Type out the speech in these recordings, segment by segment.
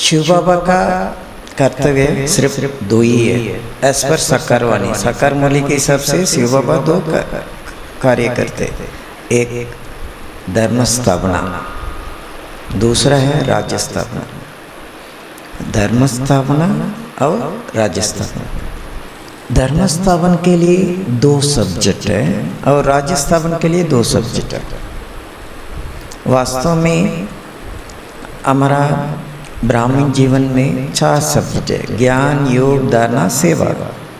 शिव बाबा का कर्तव्य सिर्फ दो ही है एज पर सक्करवाणी सक्कर मौली के हिसाब से शिव बाबा दो कार्य करते, एक धर्म स्थापना, दूसरा है राज्य स्थापना। धर्म स्थापना और राज्य स्थापना। धर्म स्थापन के लिए दो सब्जेक्ट है और राज्य स्थापन के लिए दो सब्जेक्ट है। वास्तव में हमारा ब्राह्मण जीवन में 4 सब्जेक्ट है, ज्ञान योग धारणा सेवा,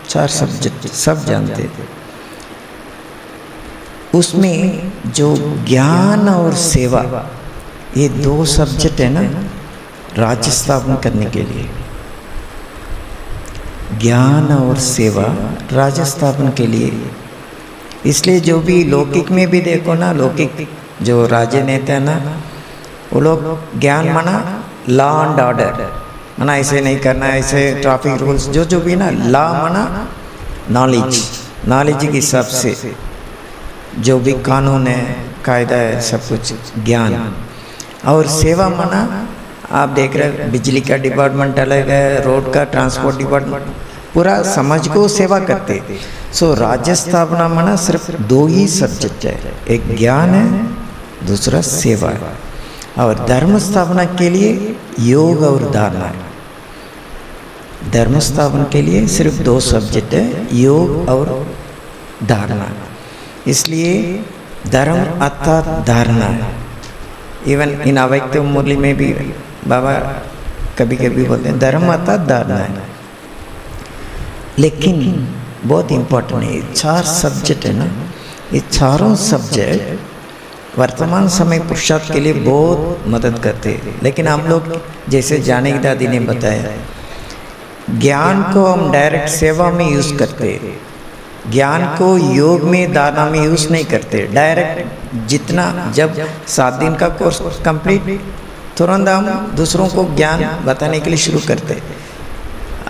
4 सब्जेक्ट सब जानते थे। उसमें जो ज्ञान और सेवा ये 2 सब्जेक्ट है ना राज्य स्थापन करने के लिए, ज्ञान और सेवा राज्य स्थापन के लिए। इसलिए जो भी लौकिक में भी देखो ना, लौकिक जो राज्य नेता है ना वो लोग ज्ञान माना लॉ एंड ऑर्डर, माना ऐसे नहीं करना, ऐसे ट्रैफिक रूल्स जो भी ना, लॉ माना नॉलेज, नॉलेज के हिसाब से जो भी कानून है कायदा है सब कुछ ज्ञान। और सेवा माना आप देख रहे बिजली का डिपार्टमेंट अलग है, रोड का ट्रांसपोर्ट डिपार्टमेंट, पूरा समाज को सेवा करते। सो राज्य स्थापना माना सिर्फ 2 ही सब्जेक्ट है, एक ज्ञान है दूसरा सेवा है। और धर्म स्थापना के लिए योग और धारणा है। धर्म स्थापना के लिए सिर्फ 2 सब्जेक्ट है, योग और धारणा। इसलिए धर्म अर्थात धारणा है। इवन इन अव्यक्त मुरली में भी बाबा कभी कभी बोलते हैं धर्म अर्थात धारणा है। लेकिन बहुत इम्पोर्टेंट है, 4 सब्जेक्ट है ना, ये चारों सब्जेक्ट वर्तमान समय पुरुषार्थ के लिए बहुत मदद करते हैं। लेकिन हम लोग जैसे जानकी दादी ने बताया, ज्ञान को हम डायरेक्ट सेवा में यूज़ करते हैं, ज्ञान को योग में धारणा में यूज़ नहीं करते। डायरेक्ट जितना जब 7 दिन का कोर्स कंप्लीट तुरंत हम दूसरों को ज्ञान बताने के लिए शुरू करते।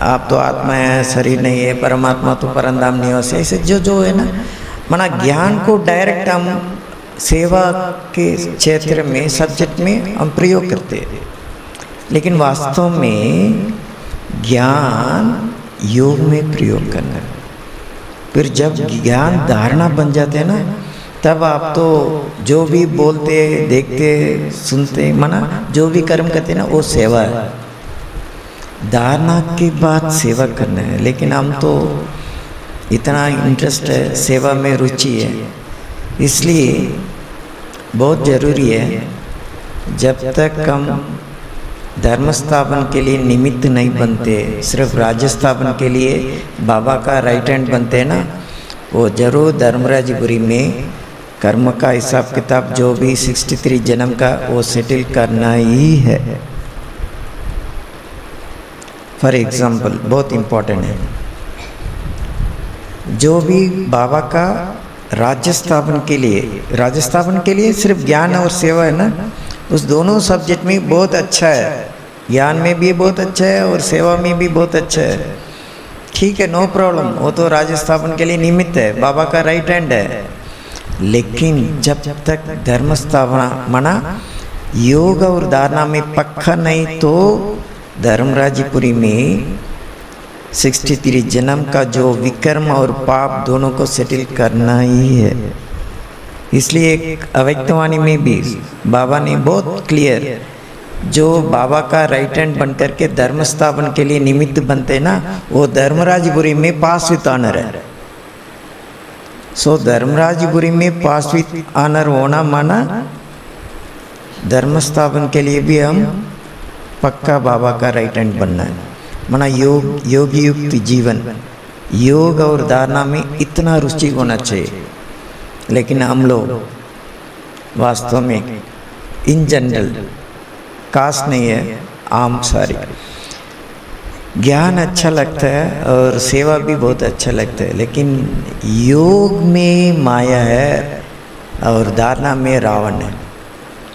आप तो आत्मा है, शरीर नहीं है, परमात्मा तो परमधाम निवास है, ऐसे जो है ना, माना ज्ञान को डायरेक्ट हम सेवा के क्षेत्र में सब्जेक्ट में हम प्रयोग करते हैं। लेकिन वास्तव में ज्ञान योग में प्रयोग करना है। फिर जब ज्ञान धारणा बन जाते हैं ना, तब आप तो जो भी बोलते देखते सुनते माना जो भी कर्म करते ना वो सेवा है। धारणा के बाद सेवा करना है। लेकिन हम तो इतना इंटरेस्ट है, सेवा में रुचि है, इसलिए बहुत ज़रूरी है जब तक हम धर्म स्थापन के लिए निमित्त नहीं बनते, सिर्फ राज्य स्थापन के लिए बाबा का राइट हैंड बनते हैं ना, वो जरूर धर्मराजपुरी में कर्म का हिसाब किताब जो भी 63 जन्म का वो सेटल करना ही है। फॉर एग्जाम्पल बहुत इम्पोर्टेंट है, जो भी बाबा का राज्य स्थापन के लिए सिर्फ ज्ञान और सेवा है ना, उस दोनों सब्जेक्ट में बहुत अच्छा है। ज्ञान में भी बहुत अच्छा है और सेवा में भी बहुत अच्छा है। ठीक है, नो प्रॉब्लम, वो तो राज्य स्थापन के लिए निमित्त है, बाबा का राइट हैंड है। लेकिन जब तक धर्म स्थापना माना योग और धारणा में पक्का नहीं, तो धर्मराजपुरी में 63 जन्म का जो विकर्म और पाप दोनों को सेटल करना ही है। इसलिए एक अव्यक्तवाणी में भी बाबा ने बहुत क्लियर, जो बाबा का राइट हैंड बनकर के धर्म स्थापन के लिए निमित्त बनते ना, वो धर्मराजपुरी में पास विथ ऑनर है। सो धर्मराजपुरी में पास विथ ऑनर होना माना धर्म स्थापन के लिए भी हम पक्का बाबा का राइट हैंड बनना है। माना योगी युक्त जीवन, योग और धारणा में इतना रुचि होना चाहिए। लेकिन हम लोग वास्तव में इन जनरल कास्ट नहीं है, आम सारी ज्ञान अच्छा लगता है और सेवा भी बहुत अच्छा लगता है, लेकिन योग में माया है और धारणा में रावण है।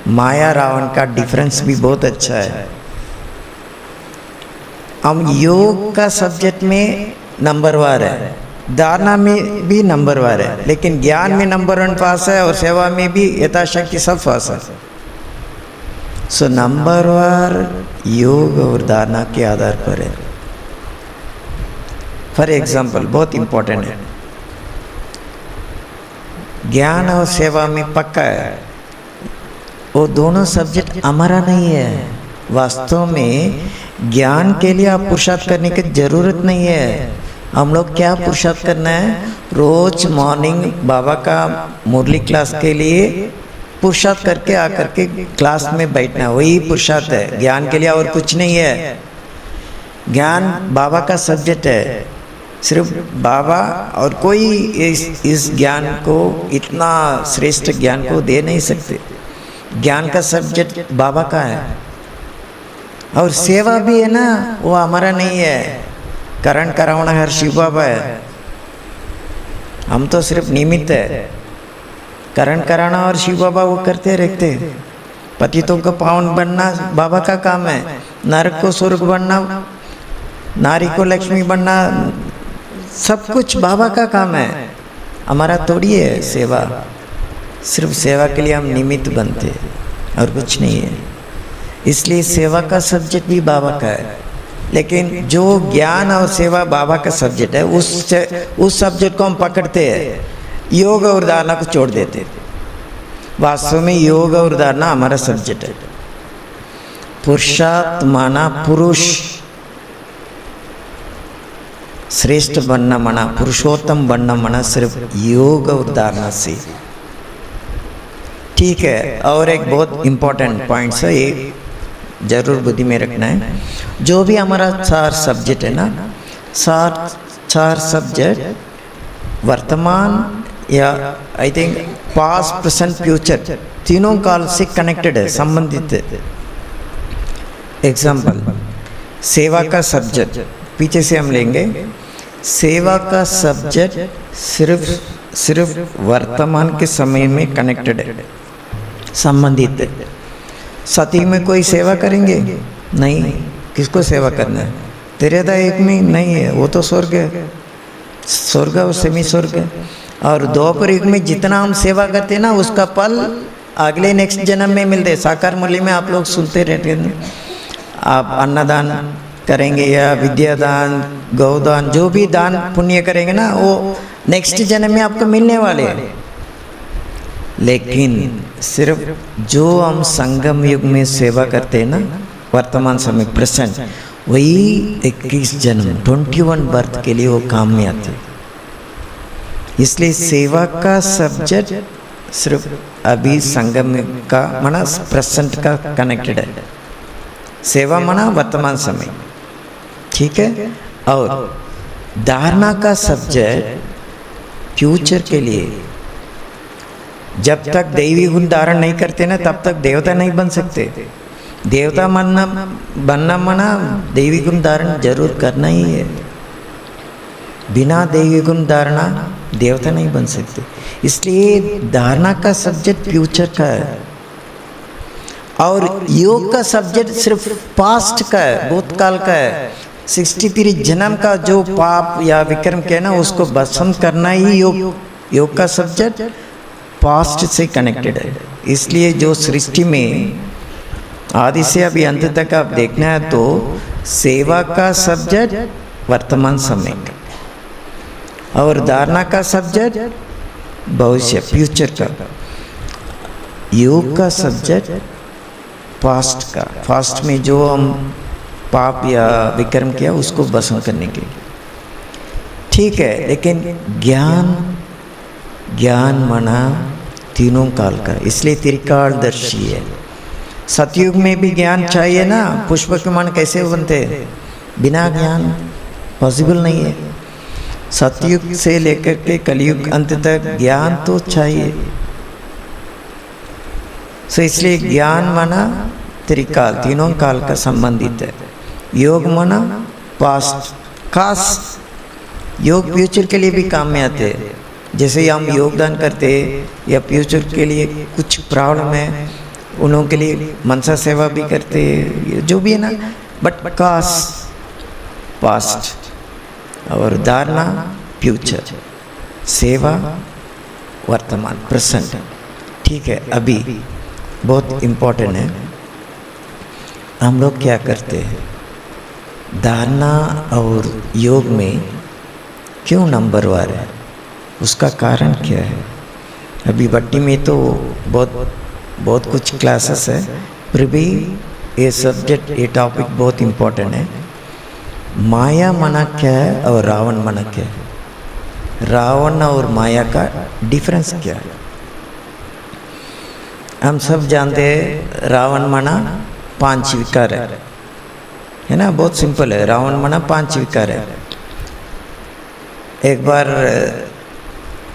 माया रावण का डिफरेंस भी बहुत अच्छा है। हम योग का सब्जेक्ट में नंबरवार है, धारणा में भी नंबरवार है, लेकिन ज्ञान में नंबर 1 पास है और सेवा में भी यथाशक्ति सब पास है। सो नंबरवार योग और धारणा के आधार पर है। फॉर एग्जाम्पल बहुत इम्पोर्टेंट है, ज्ञान और सेवा में पक्का है, वो दोनों सब्जेक्ट हमारा नहीं है। वास्तव में ज्ञान के लिए आप पुरुषार्थ करने की ज़रूरत नहीं है। हम लोग क्या पुरुषार्थ करना है, रोज मॉर्निंग बाबा का मुरली क्लास के लिए पुरुषार्थ करके आकर के क्लास में बैठना, वही पुरुषार्थ है। ज्ञान के लिए और कुछ नहीं है। ज्ञान बाबा का सब्जेक्ट है, सिर्फ बाबा, और कोई इस ज्ञान को, इतना श्रेष्ठ ज्ञान को दे नहीं सकते। ज्ञान का सब्जेक्ट बाबा का है, और सेवा भी है ना, वो हमारा नहीं है। करण करावना हर शिव बाबा है, हम तो सिर्फ निमित्त है। करण कराना और शिव बाबा वो करते रहते। पतितों को पावन बनना बाबा का काम है, नरक को स्वर्ग बनना, नारी को लक्ष्मी बनना, सब कुछ बाबा का काम है, हमारा थोड़ी है सेवा। सिर्फ सेवा के लिए हम निमित्त बनते और कुछ नहीं है। इसलिए सेवा का सब्जेक्ट भी बाबा का है, लेकिन जो ज्ञान और सेवा बाबा का सब्जेक्ट है, उस सब्जेक्ट को हम पकड़ते हैं, योग और धारणा को छोड़ देते। वास्तव में योग और धारणा हमारा सब्जेक्ट है। पुरुषार्थ माना पुरुष श्रेष्ठ बनना मना, पुरुषोत्तम बनना मना सिर्फ योग और धारणा से। ठीक है, और एक बहुत इम्पोर्टेंट पॉइंट है, ये जरूर बुद्धि में रखना है। जो भी हमारा चार सब्जेक्ट है ना, चार सब्जेक्ट वर्तमान या I think past present future तीनों काल से कनेक्टेड है, संबंधित है। एग्जाम्पल, सेवा का सब्जेक्ट पीछे से हम लेंगे। सेवा का सब्जेक्ट सिर्फ वर्तमान के समय में कनेक्टेड है, संबंधित है। सती में कोई सेवा करेंगे नहीं, किसको सेवा करना है? त्रेधा एक में नहीं है, वो तो स्वर्ग है, स्वर्ग और सेमी स्वर्ग है। और द्वापर युग में जितना हम सेवा करते हैं ना, उसका फल अगले नेक्स्ट जन्म में मिलते हैं। साकार मुरली में आप लोग सुनते रहते हैं, आप अन्नदान करेंगे या विद्यादान, गौदान, जो भी दान पुण्य करेंगे ना, वो नेक्स्ट जन्म में आपको मिलने वाले हैं। लेकिन सिर्फ जो हम संगम युग में सेवा करते हैं ना, वर्तमान समय प्रेजेंट, वही 21 जन्म 21 बर्थ के लिए वो काम में आते। इसलिए सेवा का सब्जेक्ट सिर्फ अभी संगम का माना प्रेजेंट का कनेक्टेड है। सेवा माना वर्तमान समय, ठीक है। और धारणा का सब्जेक्ट फ्यूचर के लिए। जब तक दैवी गुण धारण नहीं करते ना, तब तक देवता नहीं बन सकते। देवता बनना मना दैवी गुण धारण जरूर करना ही है। बिना दैवी गुण धारणा देवता नहीं बन सकते। इसलिए धारणा का सब्जेक्ट फ्यूचर का है, और योग का सब्जेक्ट सिर्फ पास्ट का है, भूतकाल का है। 63 जन्म का जो पाप या विक्रम किया ना, उसको भस्म करना ही योग का सब्जेक्ट पास्ट से कनेक्टेड है। इसलिए जो सृष्टि में आदि से अभी अंत तक आप देखना है, तो सेवा का सब्जेक्ट वर्तमान समय का, और धारणा का सब्जेक्ट भविष्य फ्यूचर का, योग का सब्जेक्ट पास्ट का, पास्ट में जो हम पाप या विक्रम किया उसको भस्म करने के लिए। ठीक है, लेकिन ज्ञान माना तीनों काल का, इसलिए त्रिकालदर्शी है। सतयुग में भी ज्ञान चाहिए ना, पुष्प के मन कैसे बनते हैं? बिना ज्ञान पॉसिबल नहीं है। सतयुग से लेकर के कलयुग अंत तक ज्ञान तो चाहिए। सो इसलिए ज्ञान माना त्रिकाल, तीनों काल का संबंधित है। योग माना पास्ट कास्ट, योग फ्यूचर के लिए भी काम में आते हैं। जैसे हम योगदान करते या फ्यूचर के लिए कुछ प्रॉब्लम है, उन लोगों के लिए मनसा सेवा भी करते, जो भी है ना, बट कास्ट पास्ट और धारणा फ्यूचर, सेवा वर्तमान प्रेजेंट। ठीक है, अभी बहुत इम्पोर्टेंट है। हम लोग क्या करते हैं, धारणा और योग में क्यों नंबर वार है, उसका कारण क्या है? अभी भट्टी में तो बहुत कुछ क्लासेस है, फिर भी ये सब्जेक्ट, ये टॉपिक बहुत इम्पोर्टेंट है। माया मना क्या है और रावण मना क्या है? रावण और माया का डिफरेंस क्या है? हम सब जानते हैं रावण मना 5 विकार है ना, बहुत सिंपल है। रावण मना 5 विकार है। एक बार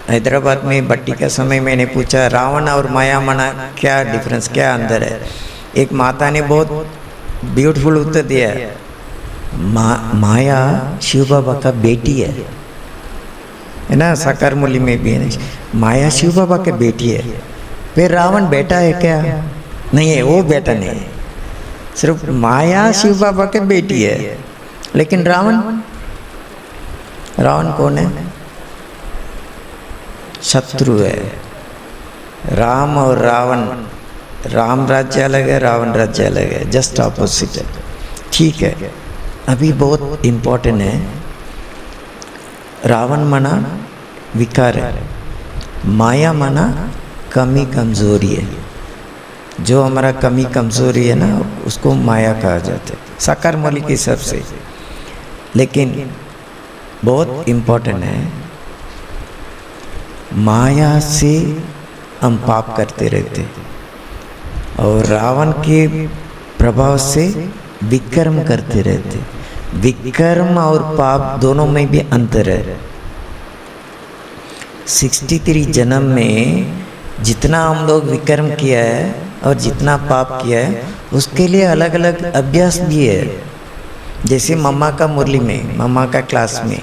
हैदराबाद में भट्टी का समय मैंने पूछा, रावण और माया मना क्या डिफरेंस, क्या अंदर है? एक माता ने बहुत ब्यूटीफुल उत्तर दिया है, माया शिव बाबा का बेटी है ना, साकार मूली में भी है, माया शिव बाबा की बेटी है। फिर रावण बेटा है क्या? नहीं है, वो बेटा नहीं है, सिर्फ माया शिव बाबा की बेटी है। लेकिन रावण कौन है? शत्रु है। राम और रावण, राम राज्य अलग है, रावण राज्य अलग है, जस्ट ऑपोजिट है। ठीक है, अभी बहुत इम्पोर्टेंट है, रावण मना विकार है, माया मना कमी कमजोरी है। जो हमारा कमी कमजोरी है ना, उसको माया कहा जाता है साकार मौली के हिसाब से। लेकिन बहुत इम्पोर्टेंट है, माया से हम पाप करते रहते और रावण के प्रभाव से विकर्म करते रहते। विकर्म और पाप दोनों में भी अंतर है। 63 जन्म में जितना हम लोग विकर्म किया है और जितना पाप किया है, उसके लिए अलग अलग अभ्यास भी है। जैसे मम्मा का मुरली में, मम्मा का क्लास में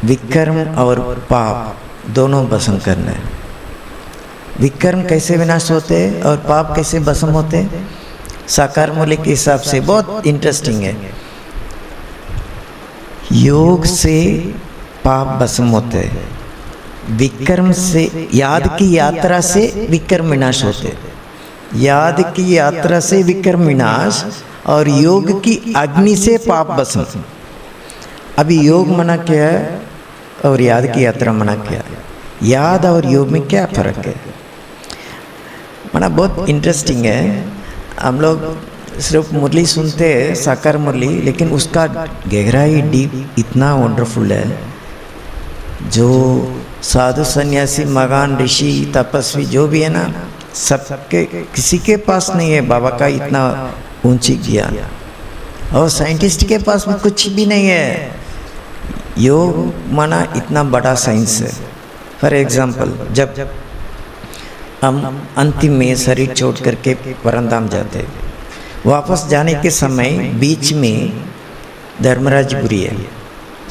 विकर्म और पाप दोनों भस्म करना है। विकर्म कैसे विनाश होते हैं और पाप कैसे भस्म होते हैं, साकार मूल्य के हिसाब से बहुत इंटरेस्टिंग है। योग से पाप भस्म होते हैं, विकर्म से, याद की यात्रा से विकर्म विनाश होते हैं। याद की यात्रा से विकर्म विनाश और योग की अग्नि से पाप भस्म। अभी योग मना क्या है और याद की यात्रा मना क्या है? याद और योग में क्या फर्क है? मना बहुत इंटरेस्टिंग है। हम लोग सिर्फ मुरली सुनते हैं, साकार मुरली, लेकिन उसका गहराई डीप इतना वंडरफुल है। जो साधु सन्यासी, मगान, ऋषि, तपस्वी जो भी है ना, सबके किसी के पास नहीं है बाबा का इतना ऊंची ज्ञान। और साइंटिस्ट के पास में कुछ भी नहीं है। योग माना इतना बड़ा साइंस है। फॉर एग्जाम्पल, जब हम अंतिम में शरीर छोड़ करके परमधाम जाते, वापस जाने के समय बीच में धर्मराजपुरी है।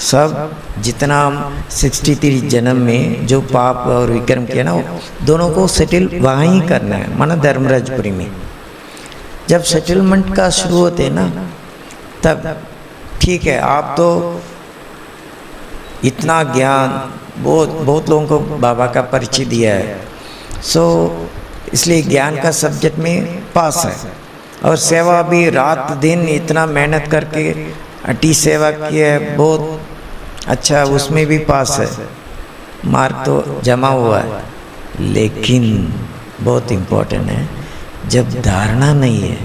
सब जितना हम 63 जन्म में जो पाप और विक्रम किया ना, दोनों को सेटल वहाँ ही करना है, माना धर्मराजपुरी में। जब सेटलमेंट का शुरू होते हैं ना, तब ठीक है, आप तो इतना ज्ञान बहुत लोगों को बाबा का परिचय दिया है, सो इसलिए ज्ञान का सब्जेक्ट में पास है। और सेवा भी रात दिन इतना मेहनत करके अटी सेवा की है, बहुत अच्छा, उसमें भी पास है, मार्क तो जमा हुआ है। लेकिन बहुत इम्पोर्टेंट है, जब धारणा नहीं है,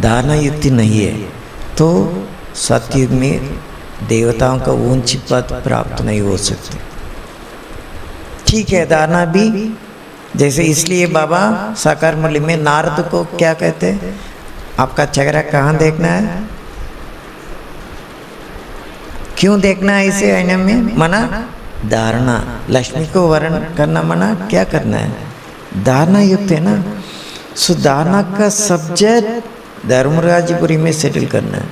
धारणा युक्ति नहीं है, तो सतयुग में देवताओं का ऊंची पद प्राप्त नहीं हो सकते। ठीक है, धारणा भी जैसे, इसलिए बाबा साकार मूल्य में नारद को क्या कहते हैं, आपका चेहरा कहाँ देखना है, क्यों देखना है इसे आईने में, मना धारणा। लक्ष्मी को वर्ण करना मना क्या करना है, धारणा युक्त है ना। सो धारणा का सब्जेक्ट धर्मराजपुरी में सेटल करना है।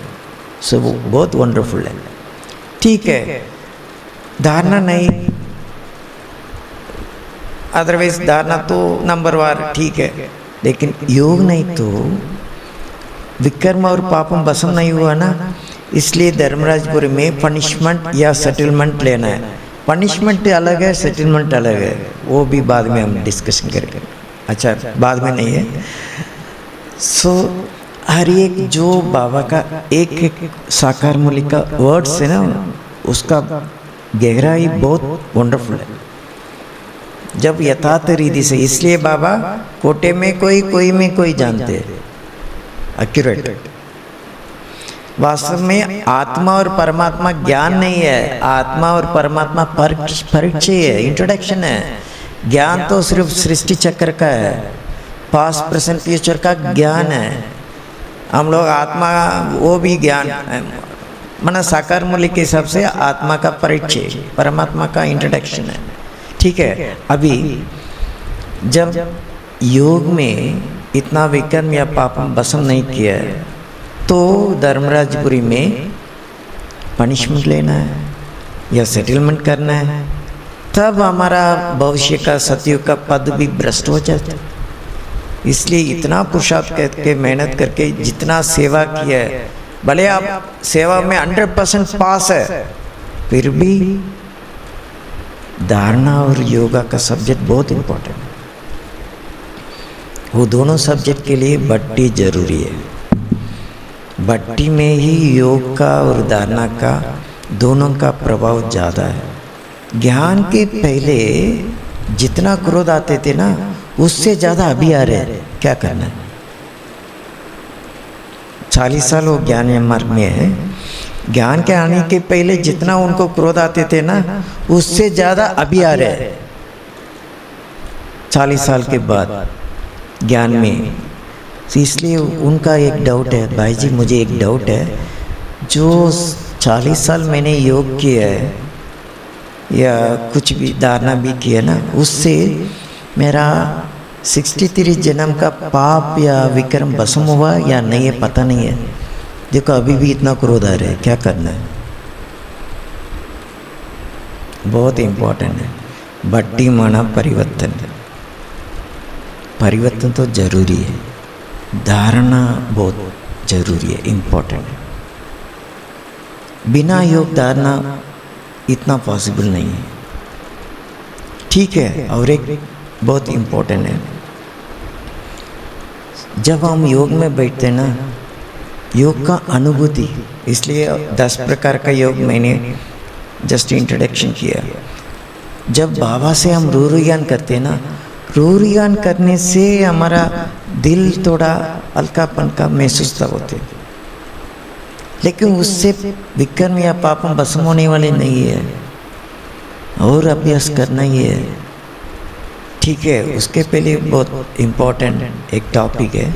सो वो बहुत वंडरफुल है। ठीक है, धारणा नहीं, अदरवाइज धारणा तो नंबर वार ठीक है, लेकिन योग नहीं तो विकर्म और पापम भस्म नहीं हुआ ना। इसलिए धर्मराजपुरी में पनिशमेंट या सेटलमेंट लेना है। पनिशमेंट अलग है, सेटलमेंट अलग है, वो भी बाद में हम डिस्कशन करेंगे। अच्छा, बाद में नहीं है। सो हर एक जो बाबा का एक एक साकार मूल्य का वर्ड्स है ना, उसका गहराई बहुत वंडरफुल है जब यथार्थ रीति से। इसलिए बाबा कोटे में कोई में कोई जानते हैं, एक्यूरेट। वास्तव में आत्मा और परमात्मा ज्ञान नहीं है, आत्मा और परमात्मा परिचय है, इंट्रोडक्शन है। ज्ञान तो सिर्फ सृष्टि चक्र का है, पास्ट प्रेजेंट फ्यूचर का ज्ञान है। हम लोग आत्मा वो भी ज्ञान माना साकार मूल्य के हिसाब से आत्मा का परिचय, परमात्मा का इंट्रोडक्शन है, ठीक है। अभी जब योग में इतना विकर्म या पापम भस्म नहीं किया है तो धर्मराजपुरी में पनिशमेंट लेना है या सेटलमेंट करना है, तब हमारा भविष्य का सतयुग का पद भी भ्रष्ट हो जाता है। इसलिए इतना पुरुषार्थ करके मेहनत करके जितना सेवा किया है, भले आप सेवा में 100% पास है, फिर भी धारणा और योगा का सब्जेक्ट बहुत इम्पोर्टेंट है। वो दोनों सब्जेक्ट के लिए भट्टी जरूरी है। भट्टी में ही योग का और धारणा का दोनों का प्रभाव ज़्यादा है। ज्ञान के पहले जितना क्रोध आते थे ना, उससे ज़्यादा अभी आ रहे हैं। क्या करना है? 40 साल वो ज्ञान मार्ग में है। ज्ञान के आने के पहले जितना उनको क्रोध आते थे ना, उससे ज़्यादा अभी आ रहे हैं 40 साल के बाद ज्ञान में। इसलिए उनका एक डाउट है, भाई जी मुझे एक डाउट है, जो 40 साल मैंने योग किया है या कुछ भी धारणा भी किया ना, उससे मेरा 63 जन्म का पाप या विक्रम भस्म हुआ या नहीं है, पता नहीं है। देखो अभी भी इतना क्रोध आ रहा है, क्या करना है? बहुत इम्पोर्टेंट है। भट्टी माना परिवर्तन, परिवर्तन तो जरूरी है, धारणा बहुत जरूरी है, इम्पोर्टेंट है। बिना योग धारणा इतना पॉसिबल नहीं है, ठीक है। और एक बहुत इम्पोर्टेंट है, जब हम योग में बैठते हैं ना, योग का अनुभूति, इसलिए 10 प्रकार का योग मैंने जस्ट इंट्रोडक्शन किया। जब बाबा से हम रूरू ज्ञान करते हैं ना, रूरू ज्ञान करने से हमारा दिल थोड़ा हल्कापन का महसूस होते, लेकिन उससे विक्रम या पापम भस्म होने वाले नहीं है, और अभ्यास करना ही है, ठीक है। उसके पहले बहुत इम्पोर्टेंट एक टॉपिक है,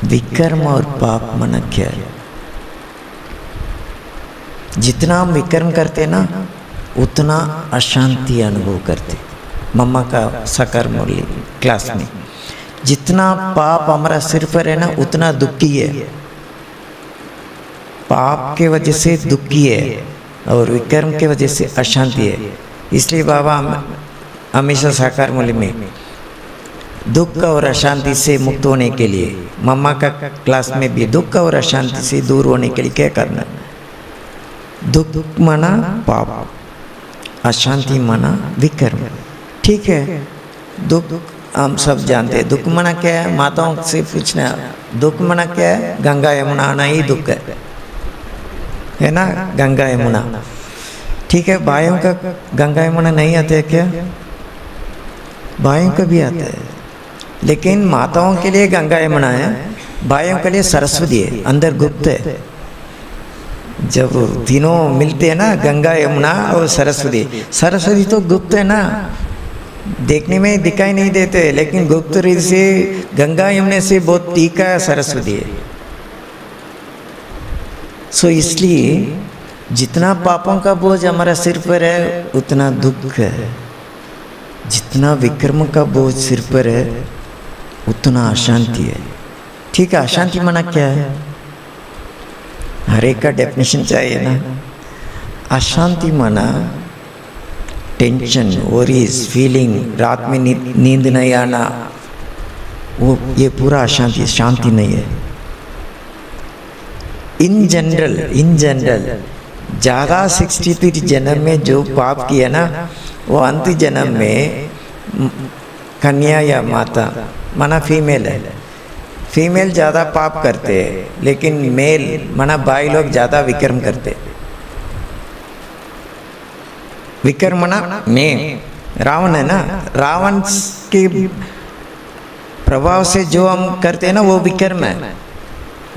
विकर्म और पाप माना क्या है। जितना हम विकर्म करते ना, उतना अशांति अनुभव करते। मम्मा का साकार मूल्य क्लास में, जितना पाप हमारा सिर पर है ना, उतना दुखी है, पाप के वजह से दुखी है और विकर्म के वजह से अशांति है। इसलिए बाबा हमेशा साकार मूल्य में दुख और अशांति से मुक्त होने के लिए, मम्मा का क्लास में भी दुख और अशांति से दूर होने के लिए क्या करना? दुख माना पाप, अशांति माना विकर्म, ठीक है। दुख हम सब जानते हैं, दुख माना क्या है? माताओं से पूछना, दुख माना क्या है? गंगा यमुना आना ही दुख है ना, गंगा यमुना, ठीक है। भाइयों का गंगा यमुना नहीं आते है क्या? भाइयों का भी आता है, लेकिन माताओं के लिए गंगा यमुना है, भाइयों के लिए सरस्वती है, अंदर गुप्त है। जब तीनों मिलते हैं ना, गंगा यमुना और सरस्वती, सरस्वती तो गुप्त है ना, देखने में दिखाई नहीं देते, लेकिन गुप्त रीति से गंगा यमुना से बहुत टीका सरस्वती है। सो इसलिए जितना पापों का बोझ हमारा सिर पर है, उतना दुख है। जितना विक्रम का बोझ सिर पर है, उतना अशांति है, ठीक है। अशांति माना क्या है? हर एक का डेफिनेशन चाहिए ना। अशांति माना टेंशन, वरीज, फीलिंग, रात में नींद नहीं आना, वो ये पूरा अशांति, शांति नहीं है। इन जनरल ज़्यादा 63 जन्म में जो पाप किया ना, वो अंत जन्म में कन्या या माता माना फीमेल है, फीमेल ज़्यादा पाप करते हैं, लेकिन मेल माना भाई लोग ज़्यादा विक्रम करते। विक्रम माना में रावण है ना, रावण के प्रभाव से जो हम करते हैं ना वो विक्रम है,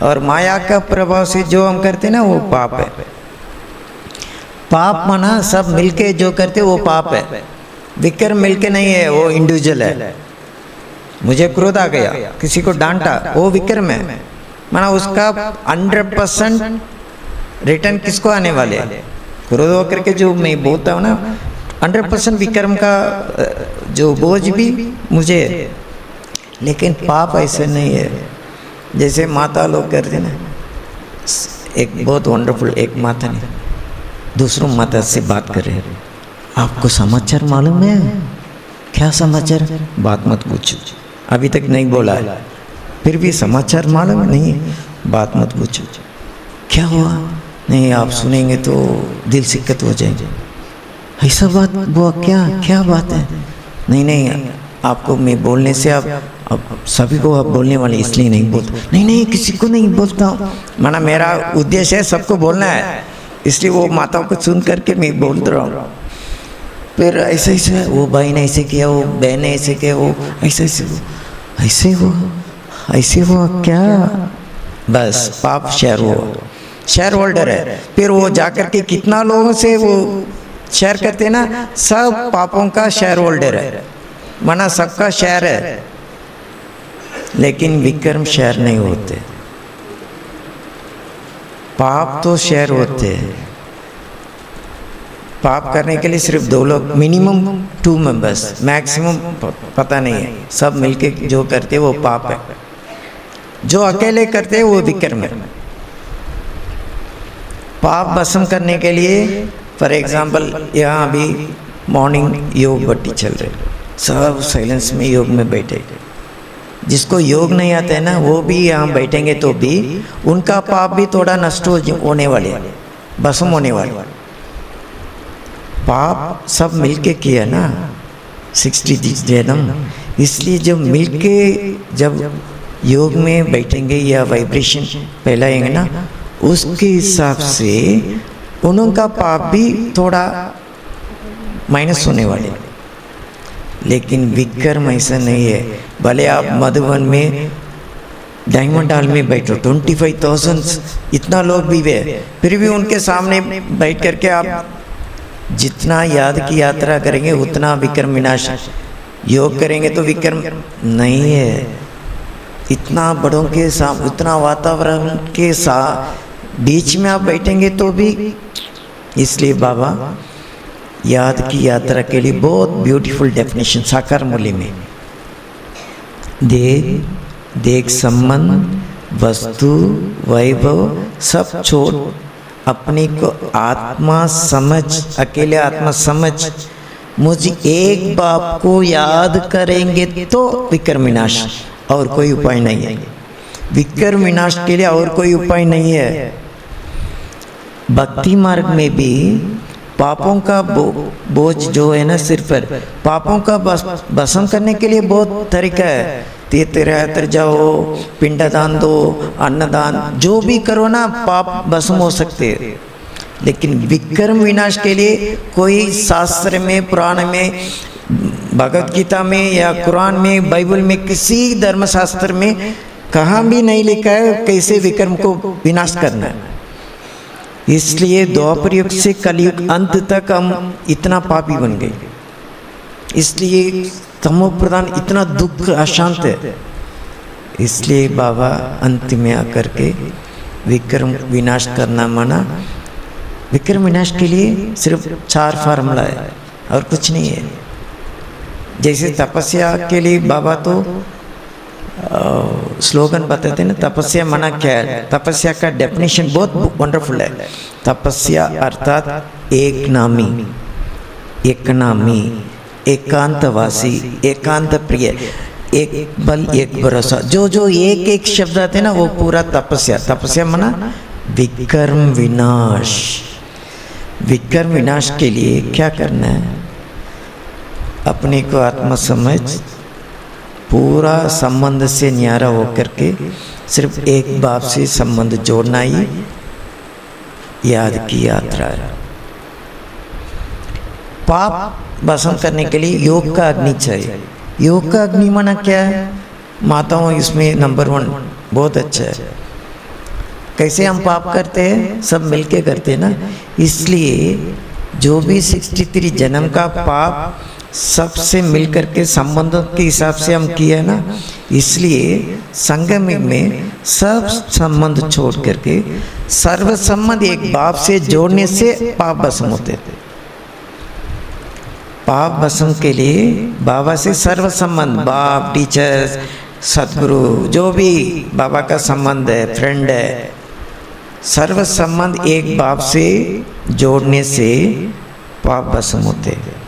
और माया का प्रभाव से जो हम करते हैं ना वो पाप है। पाप माना सब मिलके जो करते वो पाप है, विक्रम मिलके नहीं है, वो इंडिविजुअल है। मुझे क्रोध आ गया, किसी को डांटा, वो विक्रम है, माना उसका 100% रिटर्न किसको आने वाले? क्रोध होकर के जो मैं बोलता हूँ ना 100% विक्रम का जो बोझ भी मुझे है। लेकिन पाप ऐसे नहीं है जैसे माता लोग करते ना। एक बहुत वंडरफुल एक माता ने दूसरों माता से बात कर रहे हैं, आपको समाचार मालूम है? क्या समाचार? बात मत पूछो, अभी तक नहीं बोला है, फिर भी समाचार मालूम नहीं, बात मत पूछो। क्या हुआ? नहीं, आप सुनेंगे तो दिल सिक्कत हो जाएंगे। ऐसा बात वो क्या बात है? नहीं, आपको मैं बोलने से अब सभी को आप बोलने वाले इसलिए नहीं बोलता। नहीं, किसी को नहीं बोलता हूँ, माना मेरा उद्देश्य है सबको बोलना है, इसलिए वो माताओं को सुन करके मैं बोल रहा हूँ। फिर ऐसे वो भाई ने ऐसे किया, वो बहन ने ऐसे किया, वो ऐसे हुआ क्या? बस पाप शेयर होल्डर है। फिर वो जाकर के कितना लोगों से वो शेयर करते ना, सब पापों का शेयर होल्डर है, माना सबका शेयर है। लेकिन विक्रम शेयर नहीं होते, पाप तो शेयर होते हैं। पाप करने के लिए सिर्फ 2 लोग, मिनिमम 2 मेंबर्स, मैक्सिमम पता नहीं है, सब मिलके जो करते वो पाप है। जो अकेले करते वो विक्रम है। पाप भस्म करने के लिए फॉर एग्जाम्पल यहाँ अभी मॉर्निंग योग भट्टी चल रही, सब साइलेंस में योग में बैठे। जिसको योग नहीं आता है ना वो भी यहाँ बैठेंगे तो भी उनका पाप भी थोड़ा नष्ट होने वाले, भस्म होने वाले। पाप सब मिलके किया ना 66 जन्म, इसलिए जब मिलके जब योग में बैठेंगे या वाइब्रेशन फैलाएंगे ना, उसके हिसाब से उनका पाप भी थोड़ा माइनस होने वाले। लेकिन विक्रम ऐसा नहीं है। भले आप मधुबन में डायमंड हॉल में बैठो, 25,000 इतना लोग भी है, फिर भी उनके सामने बैठ करके आप जितना याद की यात्रा करेंगे उतना विक्रम विनाश। योग करेंगे तो विक्रम नहीं है। इतना बड़ों के साथ, उतना वातावरण के साथ बीच में आप बैठेंगे तो भी। इसलिए बाबा याद की यात्रा के लिए बहुत ब्यूटीफुल डेफिनेशन साकार मूल्य में देख संबंध वस्तु वैभव सब छोड़ अपने को आत्मा समझ, अकेले आत्मा समझ, मुझे एक बाप को याद करेंगे तो विक्रम विनाश, और कोई उपाय नहीं है। विक्रम विनाश के लिए और कोई उपाय नहीं है। भक्ति मार्ग में भी पापों का बोझ जो है ना सिर पर, पापों का भस्म करने के लिए बहुत तरीका है। तीर्थ यात्रा जाओ, पिंडदान दो, अन्नदान, जो भी करो ना पाप भस्म हो सकते हैं। लेकिन विक्रम विनाश के लिए कोई शास्त्र में, पुराण में, भगवत गीता में या कुरान में, बाइबल में, किसी धर्मशास्त्र में कहाँ भी नहीं लिखा है कैसे विक्रम को विनाश करना है। इसलिए द्वापर युग से कलयुग अंत तक हम इतना पापी बन गए। इसलिए तमो प्रधान इतना दुख अशांत है। इसलिए बाबा अंत में आकर के विक्रम विनाश करना माना। विक्रम विनाश के लिए सिर्फ 4 फार्मूला है और कुछ नहीं है। जैसे तपस्या के लिए बाबा तो स्लोगन बताते हैं ना, तपस्या माना क्या है। तपस्या का डेफिनेशन बहुत वंडरफुल है। तपस्या अर्थात एक नामी, एकांतवासी, एकांत प्रिय, एक बल एक भरोसा, जो एक शब्द आते हैं ना वो पूरा तपस्या। तपस्या माना विक्रम विनाश। विक्रम विनाश के लिए क्या करना है? अपने को आत्मा समझ, पूरा संबंध से न्यारा होकर के सिर्फ एक बाप से संबंध जोड़ना ही याद की यात्रा है। पाप भस्म करने के लिए योग का अग्नि चाहिए। योग का अग्नि माना क्या है? माताओं इसमें नंबर 1 बहुत अच्छा है। कैसे हम पाप करते हैं? सब मिलके करते हैं ना। इसलिए जो भी 63 जन्म का पाप सबसे मिल करके संबंधों के हिसाब से हम किए है ना, इसलिए संगम में सब संबंध छोड़ करके सर्व संबंध एक बाप से जोड़ने से पाप भस्म होते थे। पाप भस्म के लिए बाबा से सर्व संबंध, बाप, टीचर्स, सतगुरु, जो भी बाबा का संबंध है, फ्रेंड है, सर्व संबंध एक बाप से जोड़ने से पाप भस्म होते हैं।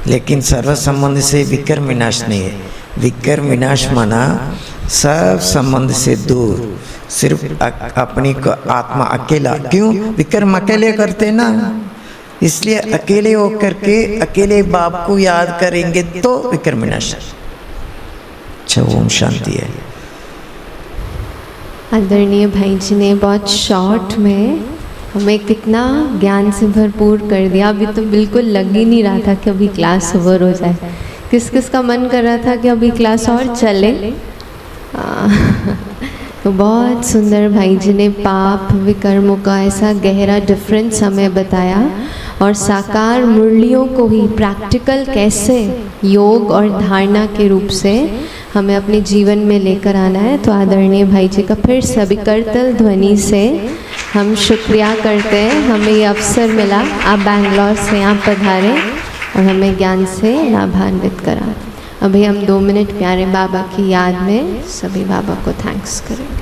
लेकिन सर्व संबंध से विक्रम विनाश नहीं है। विक्रम विनाश माना सब संबंध से दूर, सिर्फ अपनी को आत्मा अकेला। क्यों? विक्रम अकेले करते ना, इसलिए अकेले होकर के अकेले बाप को याद करेंगे तो विक्रम विनाश। अच्छा, ओम शांति है। आदरणीय भाई जी ने बहुत शॉर्ट में हमें कितना ज्ञान से भरपूर कर दिया। अभी तो बिल्कुल लग ही नहीं रहा था कि अभी क्लास ओवर हो जाए। किस किस का मन कर रहा था कि अभी क्लास और चले। तो बहुत सुंदर भाई जी ने पाप विकर्मों का ऐसा गहरा डिफरेंस हमें बताया, और साकार मुरलियों को ही प्रैक्टिकल कैसे योग और धारणा के रूप से हमें अपने जीवन में लेकर आना है। तो आदरणीय भाई जी का फिर सभी करतल ध्वनि से हम शुक्रिया करते हैं, हमें ये अवसर मिला। आप बैंगलोर से यहाँ पधारे और हमें ज्ञान से लाभान्वित करा। अभी हम 2 मिनट प्यारे बाबा की याद में सभी बाबा को थैंक्स करेंगे।